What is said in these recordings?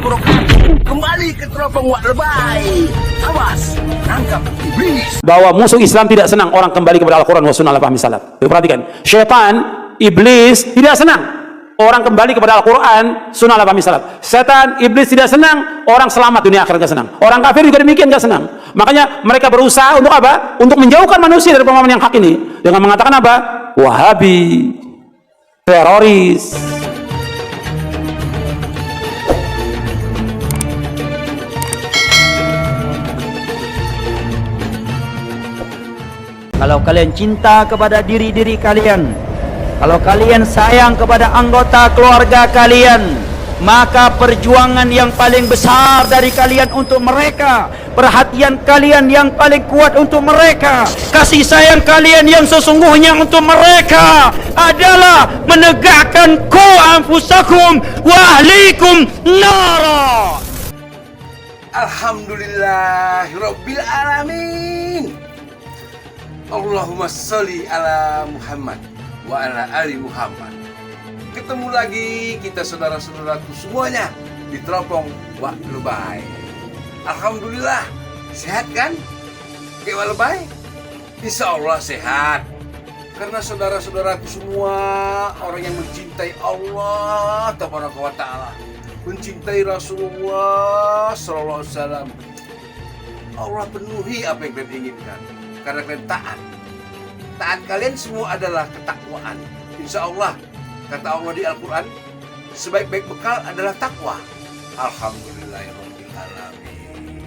wabarakatuh. Kembali ke teropong Wak Lebay. Awas, nangkap iblis. Bahwa musuh Islam tidak senang orang kembali kepada Al-Quran wa sunnah al-fahmi salaf. Perhatikan, syaitan, iblis tidak senang orang kembali kepada Al-Quran, sunnah al-fahmi salaf. Setan, iblis tidak senang orang selamat dunia akhirat, gak senang. Orang kafir juga demikian, gak senang. Makanya mereka berusaha untuk apa? Untuk menjauhkan manusia dari pemahaman yang hak ini dengan mengatakan apa? Wahabi, teroris. Kalau kalian cinta kepada diri-diri kalian, kalau kalian sayang kepada anggota keluarga kalian, maka perjuangan yang paling besar dari kalian untuk mereka, perhatian kalian yang paling kuat untuk mereka, kasih sayang kalian yang sesungguhnya untuk mereka adalah menegakkan qu anfusakum wa ahlikum nara. Alhamdulillahirabbil alamin. Allahumma sholli ala Muhammad wa ala ali Muhammad. Ketemu lagi kita saudara-saudaraku semuanya di teropong Wak Lebay. Alhamdulillah, sehat kan? Oke Wak Lebay? Insya Allah sehat. Karena saudara-saudaraku semua orang yang mencintai Allah Tabaraka wa Ta'ala, mencintai Rasulullah Sallallahu Alaihi Wasallam. Allah penuhi apa yang kalian inginkan. Karena kalian taat. Taat kalian semua adalah ketakwaan. Insya Allah, kata Allah di Al-Quran, sebaik-baik bekal adalah takwa. Alhamdulillahirabbil alamin.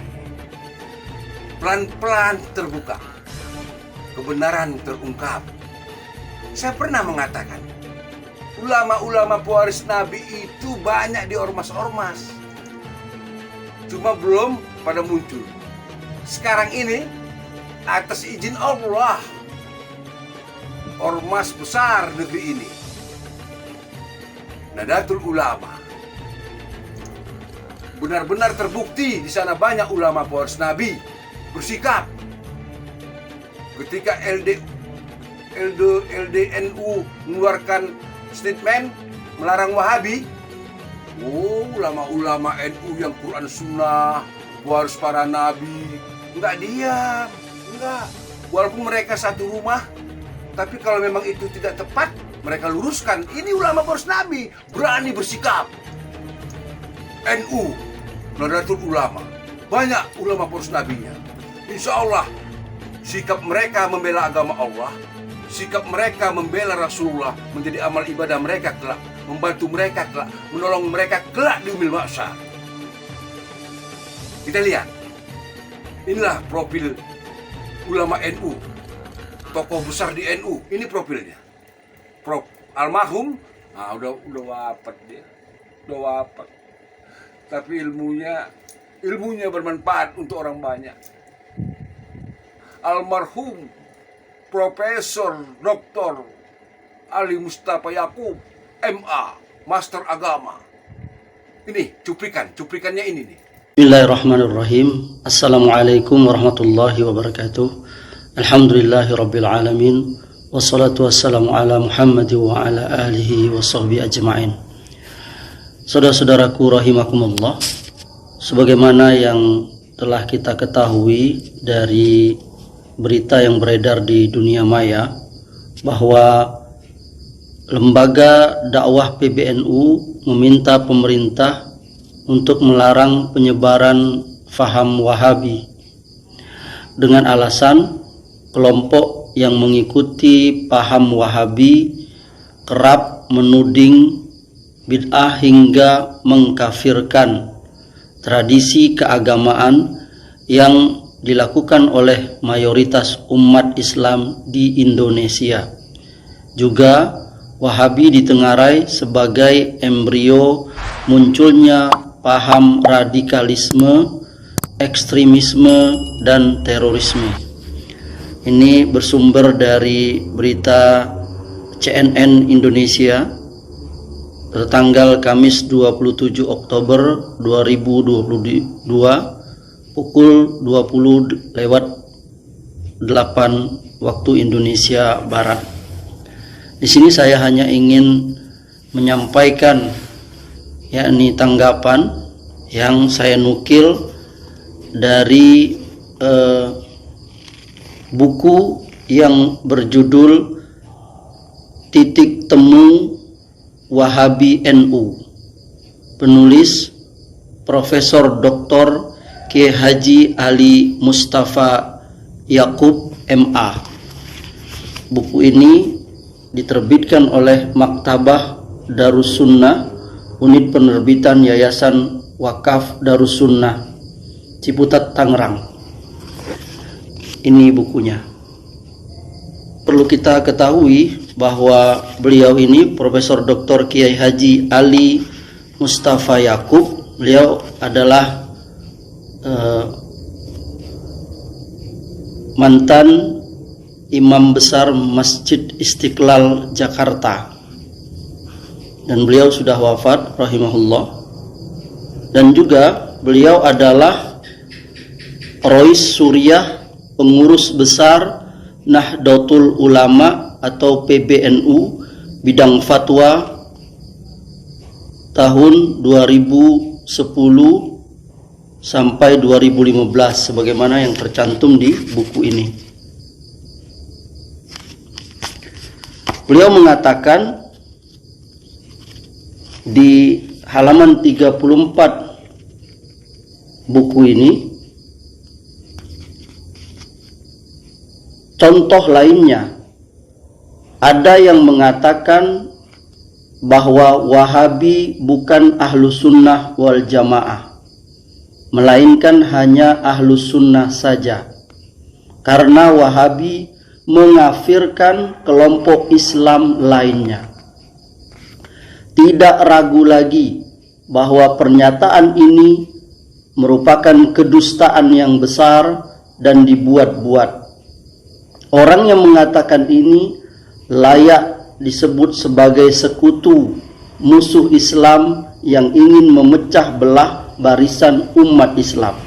Pelan-pelan terbuka, kebenaran terungkap. Saya pernah mengatakan, ulama-ulama pewaris Nabi itu banyak di ormas-ormas, cuma belum pada muncul. Sekarang ini atas izin Allah, ormas besar negeri ini, Nadatul Ulama, benar-benar terbukti di sana banyak ulama pewaris Nabi bersikap. Ketika LDNU mengeluarkan statement melarang Wahabi, ulama-ulama NU yang Quran Sunnah, pewaris para Nabi, enggak diam. Enggak, walaupun mereka satu rumah, tapi kalau memang itu tidak tepat, mereka luruskan. Ini ulama pewaris Nabi berani bersikap. NU, Nahdlatul Ulama, banyak ulama pewaris Nabinya. Insya Allah, sikap mereka membela agama Allah, sikap mereka membela Rasulullah menjadi amal ibadah mereka kelak, membantu mereka kelak, menolong mereka kelak di yaumil mahsyar. Kita lihat, inilah profil ulama NU, tokoh besar di NU. Ini profilnya. Prof almarhum, udah wafat dia, udah wafat. Tapi ilmunya bermanfaat untuk orang banyak. Almarhum Profesor Dr. Ali Mustafa Yakub, MA, Master Agama. Ini cuplikannya ini nih. Bismillahirrahmanirrahim. Assalamualaikum warahmatullahi wabarakatuh. Alhamdulillahirabbil alamin. Wassalatu wassalamu ala Muhammad wa ala alihi wa sahbihi ajma'in. Saudara-saudaraku rahimakumullah, sebagaimana yang telah kita ketahui dari berita yang beredar di dunia maya bahwa lembaga dakwah PBNU meminta pemerintah untuk melarang penyebaran faham Wahabi dengan alasan kelompok yang mengikuti paham Wahabi kerap menuding bid'ah hingga mengkafirkan tradisi keagamaan yang dilakukan oleh mayoritas umat Islam di Indonesia. Juga Wahabi ditengarai sebagai embrio munculnya paham radikalisme, ekstremisme, dan terorisme. Ini bersumber dari berita CNN Indonesia tertanggal Kamis 27 Oktober 2022 pukul 20:08 waktu Indonesia Barat. Di sini saya hanya ingin menyampaikan yakni tanggapan yang saya nukil dari buku yang berjudul Titik Temu Wahabi NU, penulis Profesor Dr. Kiai Haji Ali Mustafa Yakub MA. Buku ini diterbitkan oleh Maktabah Darus Sunnah, unit penerbitan Yayasan Wakaf Darus Sunnah, Ciputat, Tangerang. Ini bukunya. Perlu kita ketahui bahwa beliau ini Profesor Dr. Kiai Haji Ali Mustafa Yakub, beliau adalah mantan Imam Besar Masjid Istiqlal Jakarta, dan beliau sudah wafat rahimahullah. Dan juga beliau adalah Rois Suriah, pengurus besar Nahdlatul Ulama atau PBNU bidang fatwa tahun 2010 sampai 2015 sebagaimana yang tercantum di buku ini. Beliau mengatakan di halaman 34 buku ini, contoh lainnya, ada yang mengatakan bahwa Wahabi bukan Ahlus Sunnah wal Jamaah, melainkan hanya Ahlus Sunnah saja, karena Wahabi mengafirkan kelompok Islam lainnya. Tidak ragu lagi bahwa pernyataan ini merupakan kedustaan yang besar dan dibuat-buat. Orang yang mengatakan ini layak disebut sebagai sekutu musuh Islam yang ingin memecah belah barisan umat Islam.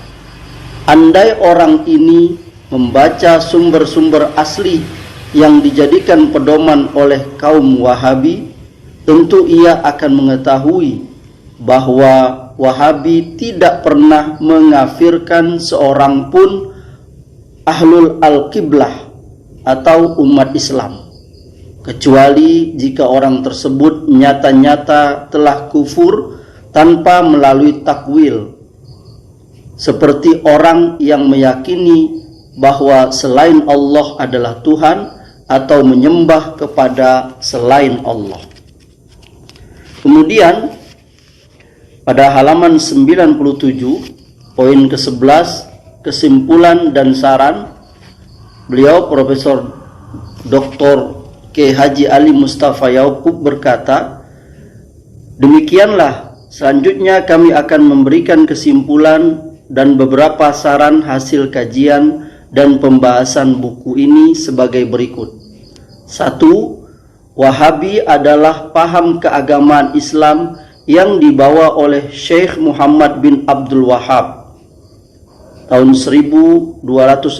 Andai orang ini membaca sumber-sumber asli yang dijadikan pedoman oleh kaum Wahabi, tentu ia akan mengetahui bahwa Wahabi tidak pernah mengafirkan seorang pun ahlul al-qiblah atau umat Islam, kecuali jika orang tersebut nyata-nyata telah kufur tanpa melalui takwil, seperti orang yang meyakini bahwa selain Allah adalah Tuhan atau menyembah kepada selain Allah. Kemudian pada halaman 97 poin ke-11 kesimpulan dan saran, beliau Profesor Dr. Kiai Haji Ali Mustafa Yakub berkata, demikianlah selanjutnya kami akan memberikan kesimpulan dan beberapa saran hasil kajian dan pembahasan buku ini sebagai berikut. 1. Wahabi adalah paham keagamaan Islam yang dibawa oleh Syekh Muhammad bin Abdul Wahab tahun 1206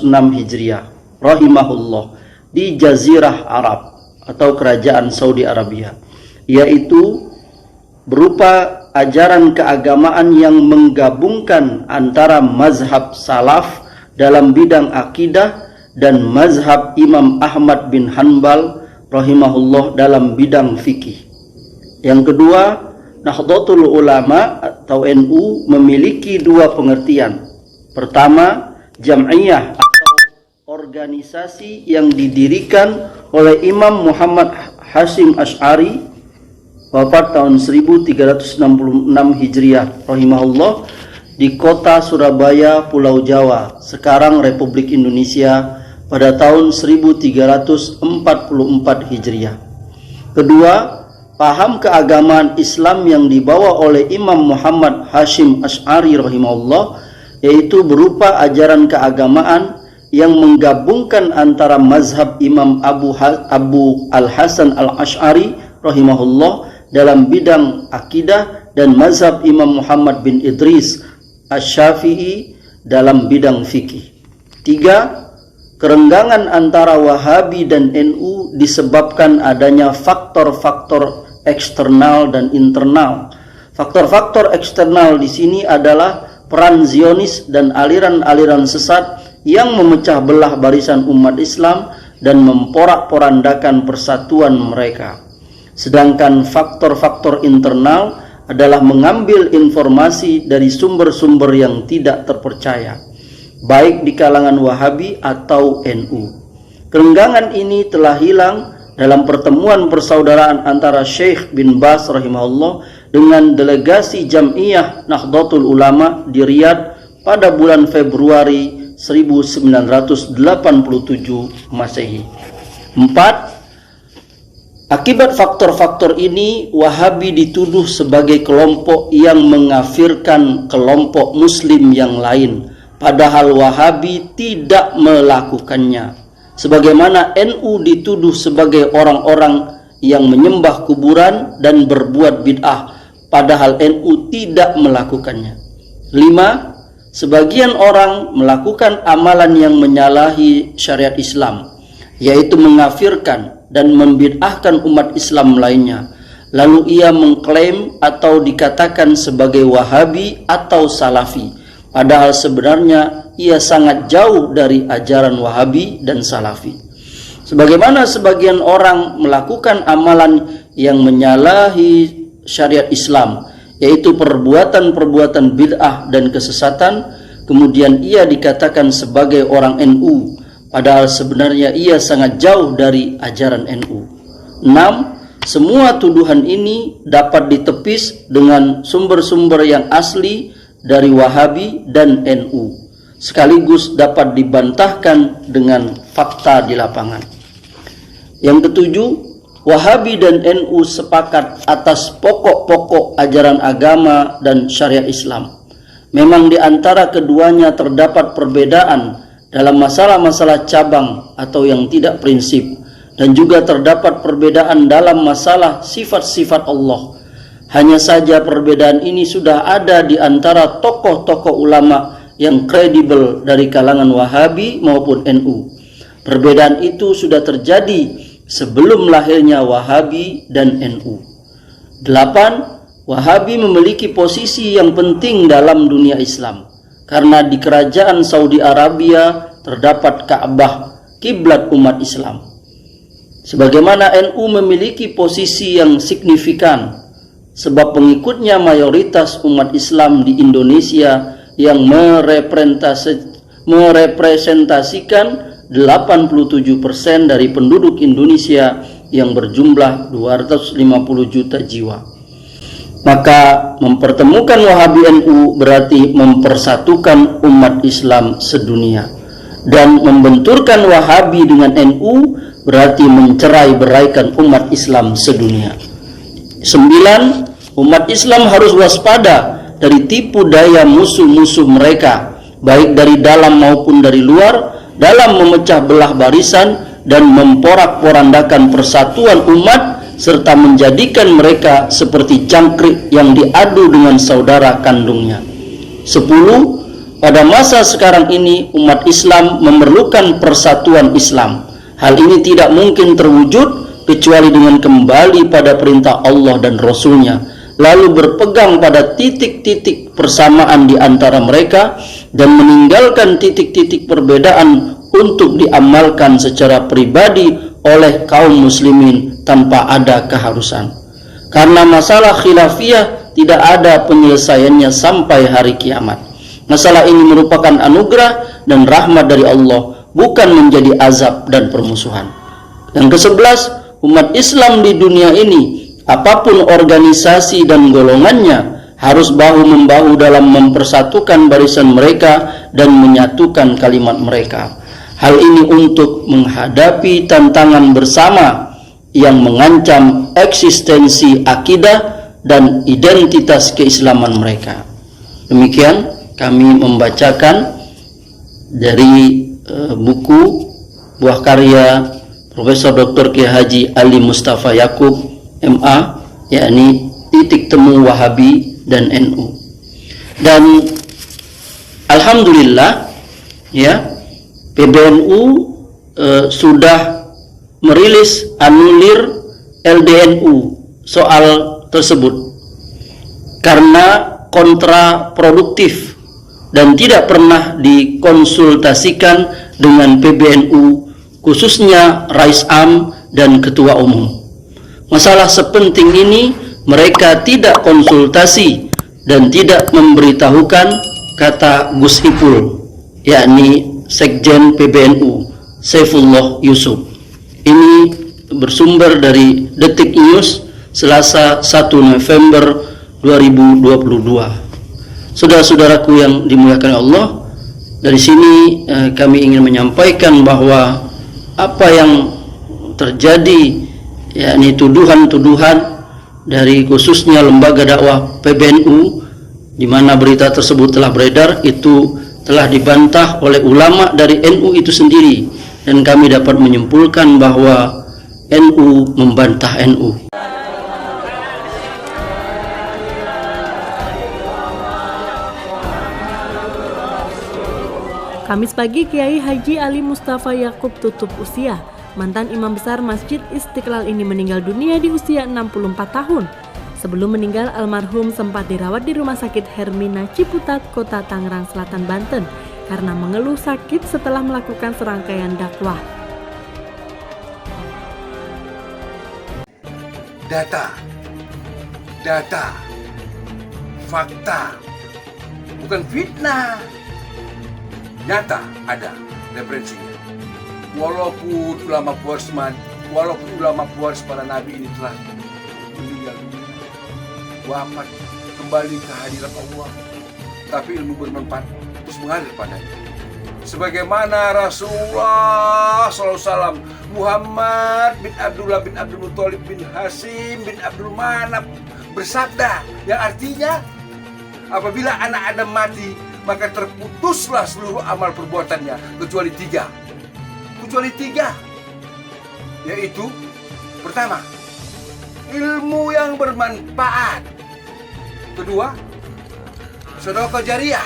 Hijriah rahimahullah di Jazirah Arab atau Kerajaan Saudi Arabia, yaitu berupa ajaran keagamaan yang menggabungkan antara mazhab salaf dalam bidang akidah dan mazhab Imam Ahmad bin Hanbal rahimahullah dalam bidang fikih. Yang kedua, Nahdlatul Ulama atau NU memiliki dua pengertian. Pertama, jam'iyah atau organisasi yang didirikan oleh Imam Muhammad Hasyim Asy'ari wafat tahun 1366 Hijriah rahimahullah di kota Surabaya, Pulau Jawa, sekarang Republik Indonesia, pada tahun 1344 Hijriah. Kedua, paham keagamaan Islam yang dibawa oleh Imam Muhammad Hasyim Asy'ari rahimahullah, yaitu berupa ajaran keagamaan yang menggabungkan antara mazhab Imam Abu Al-Hasan Al-Asy'ari rahimahullah dalam bidang akidah dan mazhab Imam Muhammad bin Idris Asy-Syafi'i dalam bidang fikih. 3. Kerenggangan antara Wahabi dan NU disebabkan adanya faktor-faktor eksternal dan internal. Faktor-faktor eksternal di sini adalah peran Zionis dan aliran-aliran sesat yang memecah belah barisan umat Islam dan memporak-porandakan persatuan mereka. Sedangkan faktor-faktor internal adalah mengambil informasi dari sumber-sumber yang tidak terpercaya, baik di kalangan Wahabi atau NU. Kerenggangan ini telah hilang dalam pertemuan persaudaraan antara Syekh bin Baz rahimahullah dengan delegasi Jam'iyah Nahdlatul Ulama di Riyadh pada bulan Februari 1987 Masehi. 4. Akibat faktor-faktor ini, Wahabi dituduh sebagai kelompok yang mengafirkan kelompok Muslim yang lain, padahal Wahabi tidak melakukannya. Sebagaimana NU dituduh sebagai orang-orang yang menyembah kuburan dan berbuat bid'ah, padahal NU tidak melakukannya. 5. Sebagian orang melakukan amalan yang menyalahi syariat Islam, yaitu mengafirkan dan membid'ahkan umat Islam lainnya. Lalu ia mengklaim atau dikatakan sebagai Wahabi atau Salafi, padahal sebenarnya ia sangat jauh dari ajaran Wahabi dan Salafi. Sebagaimana sebagian orang melakukan amalan yang menyalahi syariat Islam, yaitu perbuatan-perbuatan bid'ah dan kesesatan, kemudian ia dikatakan sebagai orang NU, padahal sebenarnya ia sangat jauh dari ajaran NU. 6. Semua tuduhan ini dapat ditepis dengan sumber-sumber yang asli dari Wahabi dan NU, sekaligus dapat dibantahkan dengan fakta di lapangan. Yang ketujuh, Wahabi dan NU sepakat atas pokok-pokok ajaran agama dan syariat Islam. Memang di antara keduanya terdapat perbedaan dalam masalah-masalah cabang atau yang tidak prinsip, dan juga terdapat perbedaan dalam masalah sifat-sifat Allah. Hanya saja perbedaan ini sudah ada di antara tokoh-tokoh ulama yang kredibel dari kalangan Wahabi maupun NU. Perbedaan itu sudah terjadi sebelum lahirnya Wahabi dan NU. 8. Wahabi memiliki posisi yang penting dalam dunia Islam, karena di kerajaan Saudi Arabia terdapat Ka'bah, kiblat umat Islam. Sebagaimana NU memiliki posisi yang signifikan, sebab pengikutnya mayoritas umat Islam di Indonesia yang merepresentasikan 87% dari penduduk Indonesia yang berjumlah 250 juta jiwa. Maka mempertemukan Wahabi NU berarti mempersatukan umat Islam sedunia, dan membenturkan Wahabi dengan NU berarti mencerai-beraikan umat Islam sedunia. 9. Umat Islam harus waspada dari tipu daya musuh-musuh mereka, baik dari dalam maupun dari luar, dalam memecah belah barisan dan memporak-porandakan persatuan umat, serta menjadikan mereka seperti cangkrik yang diadu dengan saudara kandungnya. 10. Pada masa sekarang ini umat Islam memerlukan persatuan Islam. Hal ini tidak mungkin terwujud kecuali dengan kembali pada perintah Allah dan Rasul-Nya, lalu berpegang pada titik-titik persamaan di antara mereka dan meninggalkan titik-titik perbedaan untuk diamalkan secara pribadi oleh kaum muslimin tanpa ada keharusan. Karena masalah khilafiyah tidak ada penyelesaiannya sampai hari kiamat. Masalah ini merupakan anugerah dan rahmat dari Allah, bukan menjadi azab dan permusuhan. Yang ke-11, umat Islam di dunia ini, apapun organisasi dan golongannya, harus bahu-membahu dalam mempersatukan barisan mereka dan menyatukan kalimat mereka. Hal ini untuk menghadapi tantangan bersama yang mengancam eksistensi akidah dan identitas keislaman mereka. Demikian kami membacakan dari buku buah karya Profesor Dr. Kiai Haji Ali Mustafa Yakub MA, yakni Titik Temu Wahabi dan NU. Dan alhamdulillah ya, PBNU sudah merilis anulir LDNU soal tersebut. karena kontraproduktif dan tidak pernah dikonsultasikan dengan PBNU, khususnya Rais Am dan Ketua Umum. Masalah sepenting ini mereka tidak konsultasi dan tidak memberitahukan, kata Gus Ipul, yakni Sekjen PBNU, Saifullah Yusuf. Ini bersumber dari Detik News, Selasa 1 November 2022. Saudara-saudaraku yang dimuliakan Allah, dari sini kami ingin menyampaikan bahwa apa yang terjadi, yakni tuduhan-tuduhan dari khususnya lembaga dakwah PBNU, di mana berita tersebut telah beredar, itu telah dibantah oleh ulama dari NU itu sendiri, dan kami dapat menyimpulkan bahwa NU membantah NU. Kamis pagi, Kiai Haji Ali Mustafa Yakub tutup usia. Mantan Imam Besar Masjid Istiqlal ini meninggal dunia di usia 64 tahun. Sebelum meninggal, almarhum sempat dirawat di Rumah Sakit Hermina Ciputat, Kota Tangerang Selatan, Banten, karena mengeluh sakit setelah melakukan serangkaian dakwah. Data, fakta, bukan fitnah. Nyata ada referensinya. Walaupun ulama pewaris para nabi ini telah meninggal, wafat, kembali ke hadirat Allah, tapi ilmu bermanfaat terus mengalir padanya. Sebagaimana Rasulullah SAW, Muhammad bin Abdullah bin Abdul Muthalib bin Hasim bin Abdul Manaf bersabda, yang artinya apabila anak Adam mati, maka terputuslah seluruh amal perbuatannya kecuali tiga, yaitu pertama, ilmu yang bermanfaat; kedua, sedekah jariah;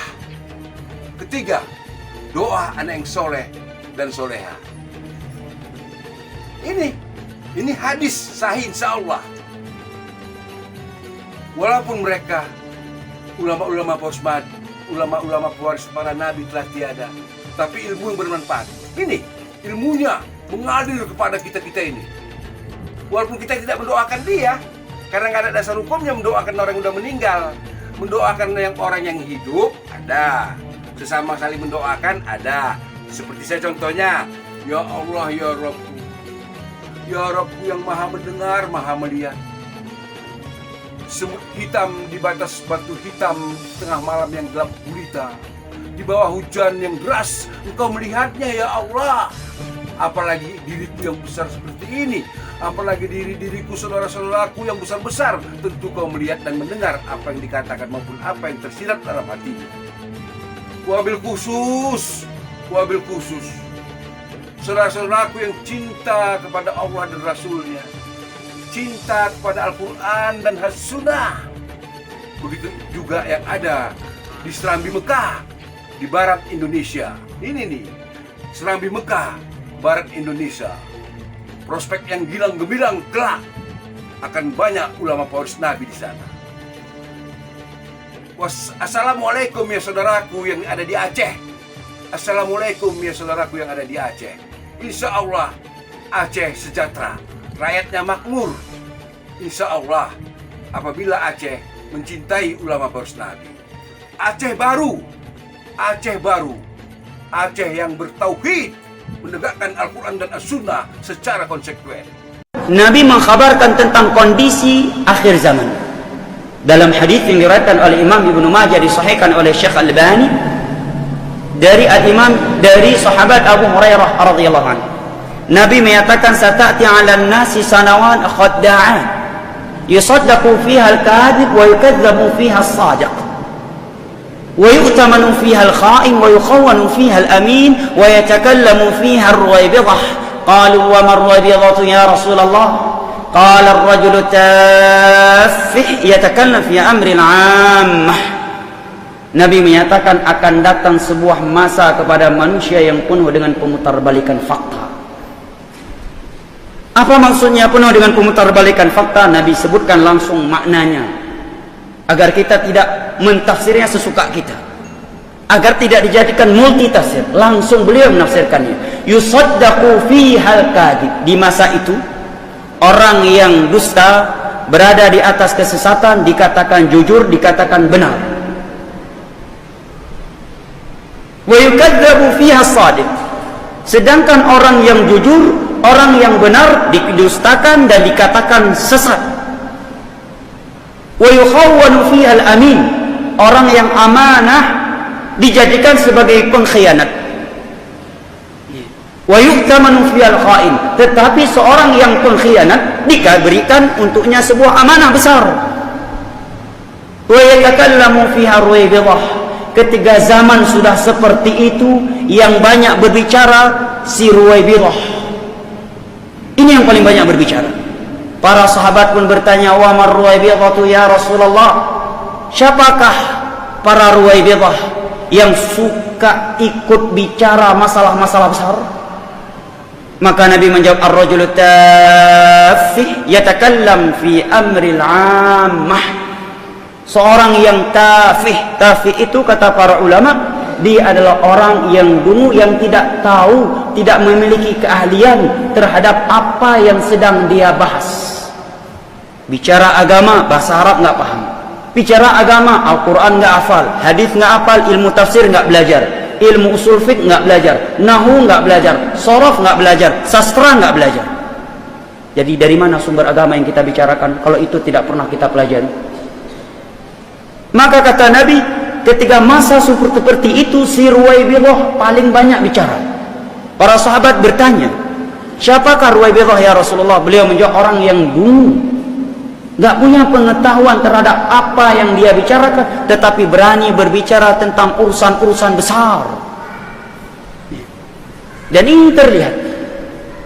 ketiga, doa anak yang soleh dan soleha. Ini hadis sahih insyaallah. Walaupun mereka ulama-ulama pewaris para nabi telah tiada, tapi ilmu yang bermanfaat ini, ilmunya mengalir kepada kita ini. Walaupun kita tidak mendoakan dia, karena nggak ada dasar hukumnya mendoakan orang yang sudah meninggal. Mendoakan orang yang hidup ada, sesama saling mendoakan ada. Seperti saya contohnya, ya Allah ya Rabbku, ya Rabbku yang maha mendengar, maha melihat. Semut hitam di batas batu hitam, tengah malam yang gelap gulita, di bawah hujan yang deras, Engkau melihatnya ya Allah. Apalagi diriku yang besar seperti ini, apalagi diriku saudara-saudaraku yang besar-besar, tentu Kau melihat dan mendengar apa yang dikatakan maupun apa yang tersirat dalam hatinya. Wabil khusus, saudara-saudaraku yang cinta kepada Allah dan Rasulnya, cinta kepada Al-Quran dan As-Sunnah. Begitu juga yang ada di Serambi Mekah, di barat Indonesia. Ini nih, Serambi Mekah, barat Indonesia. Prospek yang gilang gemilang kelak, akan banyak ulama pewaris Nabi di sana. Assalamualaikum ya saudaraku yang ada di Aceh. Assalamualaikum ya saudaraku yang ada di Aceh. Insya Allah Aceh sejahtera, rakyatnya makmur. Insya Allah apabila Aceh mencintai ulama pewaris Nabi. Aceh baru, Aceh yang bertauhid, menegakkan Al-Quran dan As-Sunnah secara konsekuen. Nabi mengkhabarkan tentang kondisi akhir zaman. Dalam hadis yang diriwayatkan oleh Imam Ibnu Majah, disahihkan oleh Syekh Al-Albani dari dari sahabat Abu Hurairah radhiyallahu anhu. Nabi menyatakan, sata'ti 'alan nasi sanawan khadda'an yusaddaqu fiha al-kadhib wa yukadzabu fiha as-sadiq wa yu'tamanu fiha al-kha'in wa yukhawwanu fiha al-amin wa yatakallamu fiha ar-ruwaybidah. Qalu wa ma ar-ruwaybidatu ya Rasulullah? Qala ar-rajulu taffih yatakallam fi amrin 'ammah. Nabi menyatakan akan datang sebuah masa kepada manusia yang penuh dengan pemutarbalikan fakta. Apa maksudnya penuh dengan pemutarbalikan fakta? Nabi sebutkan langsung maknanya. agar kita tidak mentafsirnya sesuka kita, agar tidak dijadikan multitafsir. Langsung beliau menafsirkannya. Yusaddaqu fihal kadhib. Di masa itu orang yang dusta berada di atas kesesatan dikatakan jujur, dikatakan benar. Wa yukadzabu fiha shadiq. Sedangkan orang yang jujur, orang yang benar didustakan dan dikatakan sesat. Wa yukhawwanu fiha al-amin. Orang yang amanah dijadikan sebagai pengkhianat. Wa yu'tamanu fiha al-kha'in. Tetapi seorang yang pengkhianat diberikan untuknya sebuah amanah besar. Wa yatakallamu fiha ruwaybidah. Ketika zaman sudah seperti itu, yang banyak berbicara si Ruwaybidah. Ini yang paling banyak berbicara. Para sahabat pun bertanya, wa mar Ruwaybidhatu ya Rasulullah? Siapakah para Ruwaybidah yang suka ikut bicara masalah-masalah besar? Maka Nabi menjawab, ar-rajulu tafih yatakallam fi amril 'ammah. Seorang yang tafih itu kata para ulama, dia adalah orang yang dungu, yang tidak tahu, tidak memiliki keahlian terhadap apa yang sedang dia bahas. Bicara agama, bahasa Arab nggak paham. Bicara agama, Al-Quran nggak hafal, hadis nggak hafal, ilmu tafsir nggak belajar, ilmu usul fiqh nggak belajar, nahu nggak belajar, sorof nggak belajar, sastra nggak belajar. Jadi dari mana sumber agama yang kita bicarakan kalau itu tidak pernah kita pelajari? Maka kata Nabi, ketika masa seperti itu, si Ruwaybidah paling banyak bicara. Para sahabat bertanya, siapakah Ruwaybidah ya Rasulullah? Beliau menjawab, orang yang dungu, gak punya pengetahuan terhadap apa yang dia bicarakan, tetapi berani berbicara tentang urusan-urusan besar. Dan ini terlihat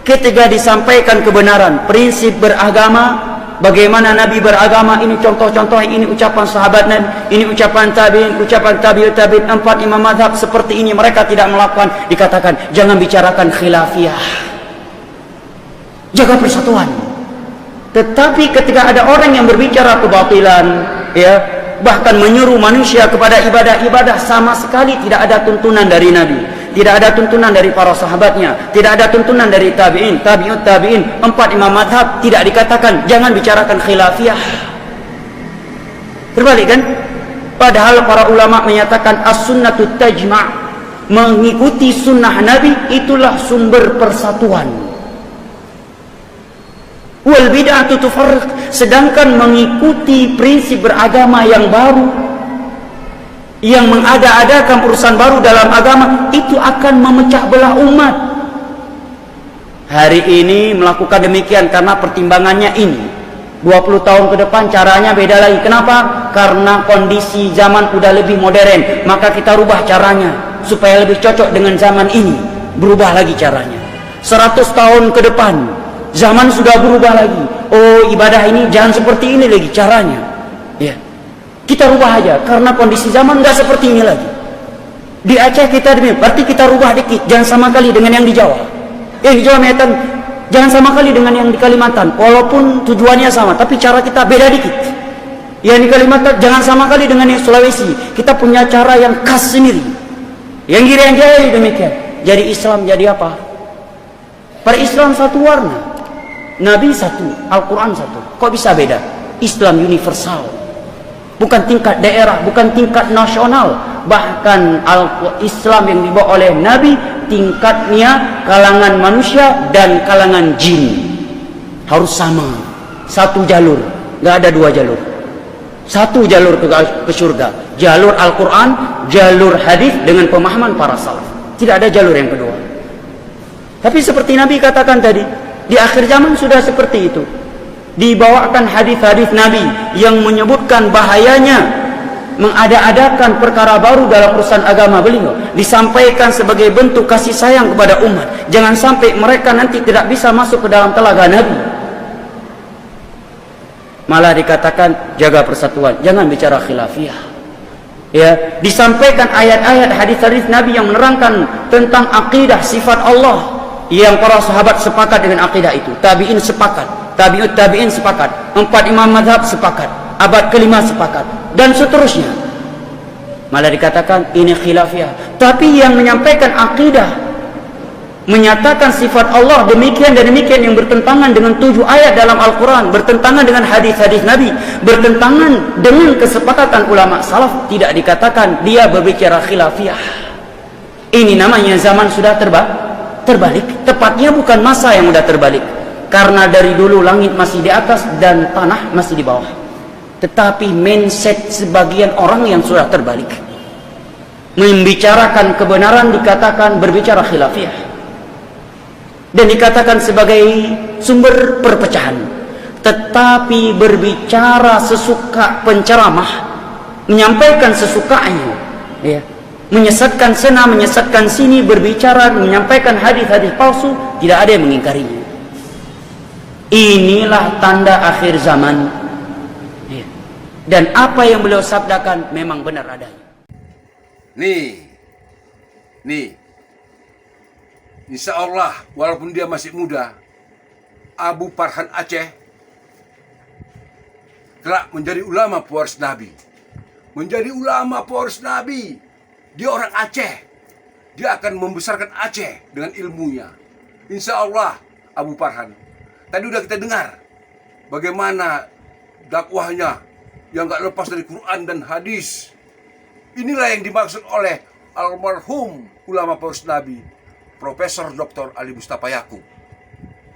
ketika disampaikan kebenaran prinsip beragama. Bagaimana Nabi beragama, ini contoh-contoh, ini ucapan sahabat Nabi, ini ucapan tabi'in, ucapan tabi'ut tabi'in, 4 imam mazhab seperti ini mereka tidak melakukan. Dikatakan jangan bicarakan khilafiyah, jaga persatuan. Tetapi ketika ada orang yang berbicara kebatilan, ya, bahkan menyuruh manusia kepada ibadah-ibadah, sama sekali tidak ada tuntunan dari Nabi, tidak ada tuntunan dari para sahabatnya, tidak ada tuntunan dari tabi'in, tabi'ut tabi'in, 4 imam madhab, tidak dikatakan jangan bicarakan khilafiyah. Terbalik kan? Padahal para ulama menyatakan as-sunnatu tajma', mengikuti sunnah Nabi itulah sumber persatuan. Wal bid'atu tufarriq, sedangkan mengikuti prinsip beragama yang baru, yang mengada-adakan urusan baru dalam agama, itu akan memecah belah umat. Hari ini melakukan demikian karena pertimbangannya ini. 20 tahun ke depan caranya beda lagi. Kenapa? Karena kondisi zaman udah lebih modern, maka kita rubah caranya supaya lebih cocok dengan zaman ini. Berubah lagi caranya. 100 tahun ke depan zaman sudah berubah lagi. Oh, ibadah ini jangan seperti ini lagi caranya. Ya. Kita rubah aja karena kondisi zaman nggak seperti ini lagi. Di Aceh kita demikian, berarti kita rubah dikit, jangan sama kali dengan yang di Jawa. Yang di Jawa Medan jangan sama kali dengan yang di Kalimantan, walaupun tujuannya sama, tapi cara kita beda dikit. Yang di Kalimantan jangan sama kali dengan yang Sulawesi, kita punya cara yang khas sendiri. Yang kiri yang jaya demikian. Jadi Islam jadi apa? Per Islam satu warna, Nabi satu, Al-Quran satu. Kok bisa beda? Islam universal. Bukan tingkat daerah, bukan tingkat nasional. Bahkan Islam yang dibawa oleh Nabi tingkatnya kalangan manusia dan kalangan jin. Harus sama. Satu jalur, nggak ada 2 jalur. Satu jalur ke surga. Jalur Al-Quran, jalur hadis dengan pemahaman para salaf. Tidak ada jalur yang kedua. Tapi seperti Nabi katakan tadi, di akhir zaman sudah seperti itu. Dibawakan hadis-hadis Nabi yang menyebutkan bahayanya mengada-adakan perkara baru dalam urusan agama beliau, disampaikan sebagai bentuk kasih sayang kepada umat. Jangan sampai mereka nanti tidak bisa masuk ke dalam telaga Nabi. Malah dikatakan jaga persatuan, jangan bicara khilafiyah. Ya, disampaikan ayat-ayat hadis-hadis Nabi yang menerangkan tentang akidah sifat Allah yang para sahabat sepakat dengan akidah itu. Tabi'in sepakat, tabi'ut tabi'in sepakat, 4 imam mazhab sepakat. abad kelima sepakat, dan seterusnya. Malah dikatakan ini khilafiyah. Tapi yang menyampaikan akidah, menyatakan sifat Allah demikian dan demikian yang bertentangan dengan 7 ayat dalam Al-Quran, bertentangan dengan hadis-hadis Nabi, bertentangan dengan kesepakatan ulama salaf, tidak dikatakan dia berbicara khilafiyah. Ini namanya zaman sudah terbalik. Tepatnya bukan masa yang sudah terbalik, karena dari dulu langit masih di atas dan tanah masih di bawah. Tetapi mindset sebagian orang yang sudah terbalik, membicarakan kebenaran dikatakan berbicara khilafiyah, dan dikatakan sebagai sumber perpecahan. Tetapi berbicara sesuka penceramah, menyampaikan sesukanya, ya, menyesatkan sana, menyesatkan sini, berbicara, menyampaikan hadis-hadis palsu, tidak ada yang mengingkarinya. Inilah tanda akhir zaman, ya. Dan apa yang beliau sabdakan memang benar adanya. Nih, insya Allah, walaupun dia masih muda, Abu Farhan Aceh kelak menjadi ulama pewaris Nabi. Menjadi ulama pewaris Nabi. Dia orang Aceh. Dia akan membesarkan Aceh dengan ilmunya. Insya Allah, Abu Farhan. Tadi udah kita dengar bagaimana dakwahnya yang gak lepas dari Quran dan hadis. Inilah yang dimaksud oleh almarhum ulama pewaris Nabi, Profesor Dr. Ali Mustafa Yakub.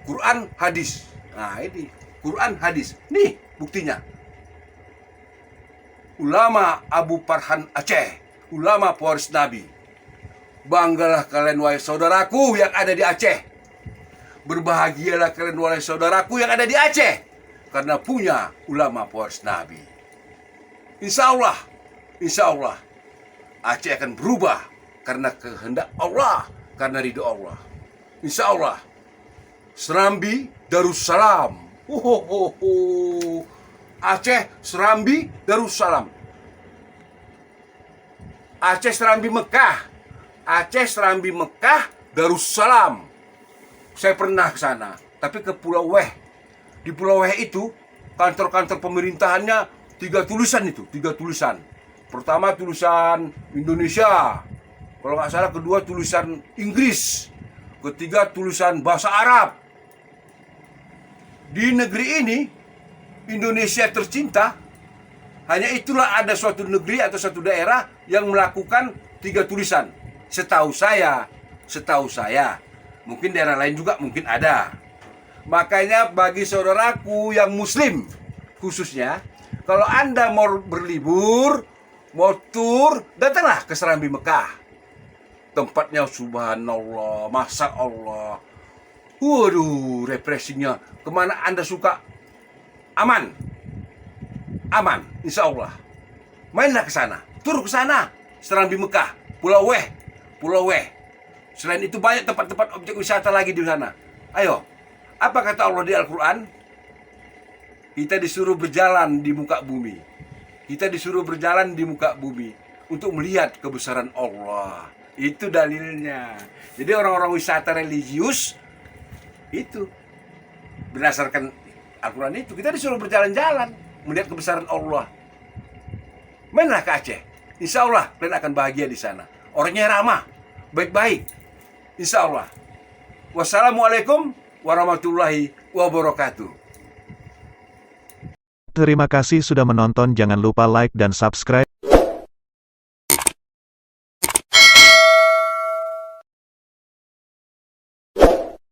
Quran hadis. Nah ini Quran hadis. Nih buktinya. Ulama Abu Farhan Aceh, ulama pewaris Nabi. Banggalah kalian wahai saudaraku yang ada di Aceh. Berbahagialah kalian wahai saudaraku yang ada di Aceh, karena punya ulama pewaris Nabi. Insya Allah Aceh akan berubah karena kehendak Allah, karena ridho Allah. Insya Allah Serambi Darussalam. Aceh Serambi Darussalam. Aceh Serambi Mekah. Aceh Serambi Mekah Darussalam. Saya pernah ke sana, tapi ke Pulau Weh. Di Pulau Weh itu kantor-kantor pemerintahannya 3 tulisan itu, 3 tulisan. Pertama tulisan Indonesia, kalau nggak salah kedua tulisan Inggris, ketiga tulisan bahasa Arab. Di negeri ini, Indonesia tercinta, hanya itulah ada suatu negeri atau suatu daerah yang melakukan 3 tulisan. Setahu saya, mungkin daerah lain juga mungkin ada. Makanya bagi saudaraku yang muslim khususnya, kalau Anda mau berlibur, mau tur, datanglah ke Serambi Mekah. Tempatnya subhanallah, masya Allah. Waduh, refreshingnya. Kemana Anda suka, aman, insya Allah. Mainlah ke sana, tur ke sana, Serambi Mekah, Pulau Weh. Selain itu banyak tempat-tempat objek wisata lagi di sana. Ayo, apa kata Allah di Al-Quran? Kita disuruh berjalan di muka bumi. Untuk melihat kebesaran Allah. Itu dalilnya. Jadi orang-orang wisata religius itu berdasarkan Al-Quran itu, kita disuruh berjalan-jalan melihat kebesaran Allah. Mainlah ke Aceh. Insya Allah kalian akan bahagia di sana. Orangnya ramah, baik-baik. Insya Allah. Wassalamualaikum warahmatullahi wabarakatuh. Terima kasih sudah menonton, jangan lupa like dan subscribe.